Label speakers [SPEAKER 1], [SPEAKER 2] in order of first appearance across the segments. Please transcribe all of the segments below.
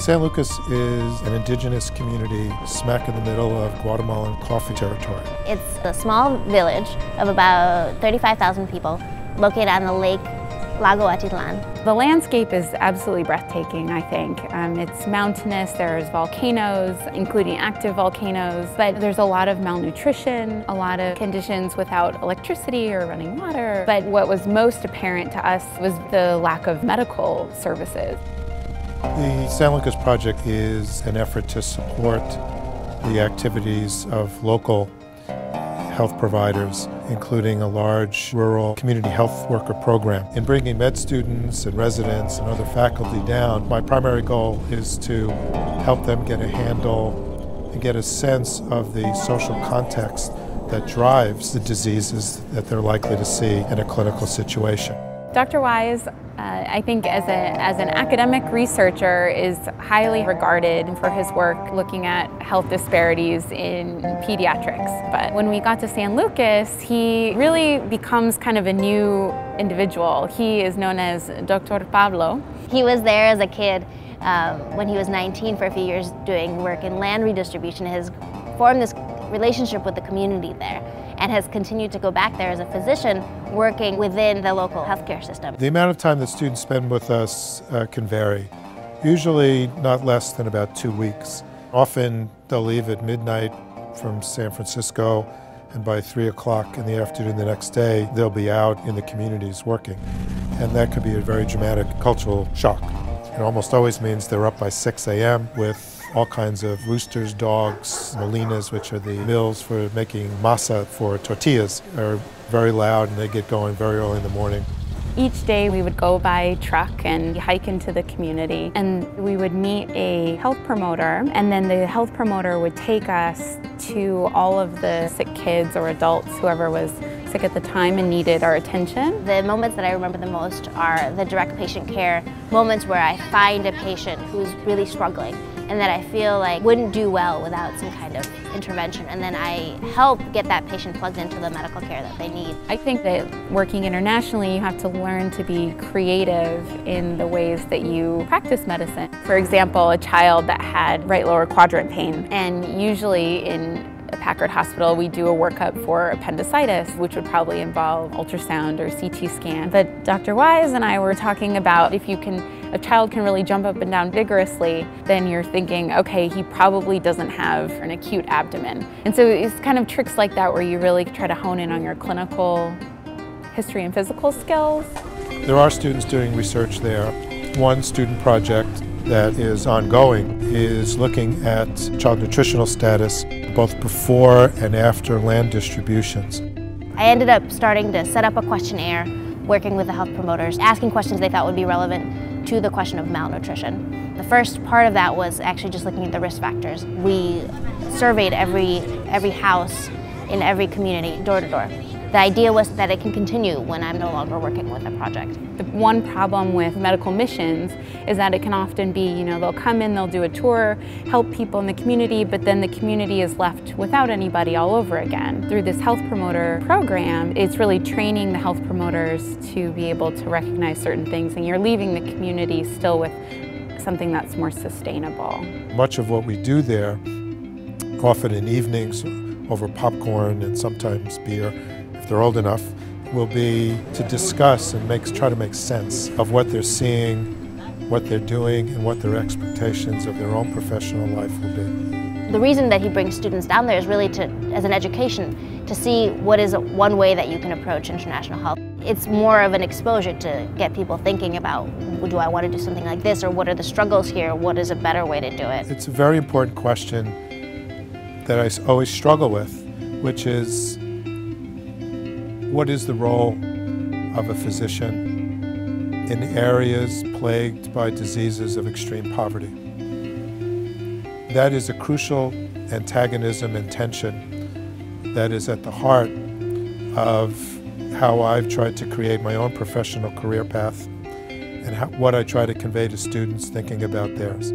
[SPEAKER 1] San Lucas is an indigenous community smack in the middle of Guatemalan coffee territory.
[SPEAKER 2] It's a small village of about 35,000 people located on the lake Lago Atitlan.
[SPEAKER 3] The landscape is absolutely breathtaking, I think. It's mountainous, there's volcanoes, including active volcanoes, but there's a lot of malnutrition, a lot of conditions without electricity or running water. But what was most apparent to us was the lack of medical services.
[SPEAKER 1] The San Lucas Project is an effort to support the activities of local health providers, including a large rural community health worker program. In bringing med students and residents and other faculty down, my primary goal is to help them get a handle and get a sense of the social context that drives the diseases that they're likely to see in a clinical situation.
[SPEAKER 3] Dr. Wise, I think as an academic researcher, is highly regarded for his work looking at health disparities in pediatrics. But when we got to San Lucas, he really becomes kind of a new individual. He is known as Dr. Pablo.
[SPEAKER 2] He was there as a kid when he was 19 for a few years doing work in land redistribution. He has formed this relationship with the community there and has continued to go back there as a physician working within the local healthcare system.
[SPEAKER 1] The amount of time that students spend with us can vary, usually not less than about 2 weeks. Often they'll leave at midnight from San Francisco, and by 3 o'clock in the afternoon the next day they'll be out in the communities working. And that could be a very dramatic cultural shock. It almost always means they're up by 6 a.m. with all kinds of roosters, dogs, molinas, which are the mills for making masa for tortillas, are very loud and they get going very early in the morning.
[SPEAKER 3] Each day we would go by truck and hike into the community, and we would meet a health promoter, and then the health promoter would take us to all of the sick kids or adults, whoever was sick at the time and needed our attention.
[SPEAKER 2] The moments that I remember the most are the direct patient care moments where I find a patient who's really struggling and that I feel like wouldn't do well without some kind of intervention, and then I help get that patient plugged into the medical care that they need.
[SPEAKER 3] I think that working internationally, you have to learn to be creative in the ways that you practice medicine. For example, a child that had right lower quadrant pain, and usually in a Packard hospital, we do a workup for appendicitis, which would probably involve ultrasound or CT scan. But Dr. Wise and I were talking about if a child can really jump up and down vigorously, then you're thinking, okay, he probably doesn't have an acute abdomen. And so it's kind of tricks like that where you really try to hone in on your clinical history and physical skills.
[SPEAKER 1] There are students doing research there. One student project that is ongoing is looking at child nutritional status both before and after land distributions.
[SPEAKER 2] I ended up starting to set up a questionnaire, working with the health promoters, asking questions they thought would be relevant to the question of malnutrition. The first part of that was actually just looking at the risk factors. We surveyed every house in every community, door to door. The idea was that it can continue when I'm no longer working with the project.
[SPEAKER 3] The one problem with medical missions is that it can often be, they'll come in, they'll do a tour, help people in the community, but then the community is left without anybody all over again. Through this health promoter program, it's really training the health promoters to be able to recognize certain things, and you're leaving the community still with something that's more sustainable.
[SPEAKER 1] Much of what we do there, often in evenings over popcorn and sometimes beer, if they're old enough, will be to discuss and try to make sense of what they're seeing, what they're doing, and what their expectations of their own professional life will be.
[SPEAKER 2] The reason that he brings students down there is really as an education, to see what is one way that you can approach international health. It's more of an exposure to get people thinking about, do I want to do something like this, or what are the struggles here, what is a better way to do it?
[SPEAKER 1] It's a very important question that I always struggle with, which is, what is the role of a physician in areas plagued by diseases of extreme poverty? That is a crucial antagonism and tension that is at the heart of how I've tried to create my own professional career path and what I try to convey to students thinking about theirs.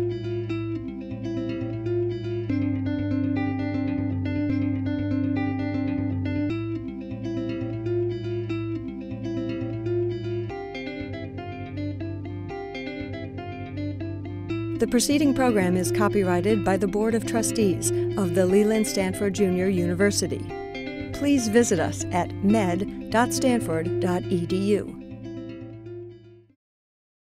[SPEAKER 4] The preceding program is copyrighted by the Board of Trustees of the Leland Stanford Junior University. Please visit us at med.stanford.edu.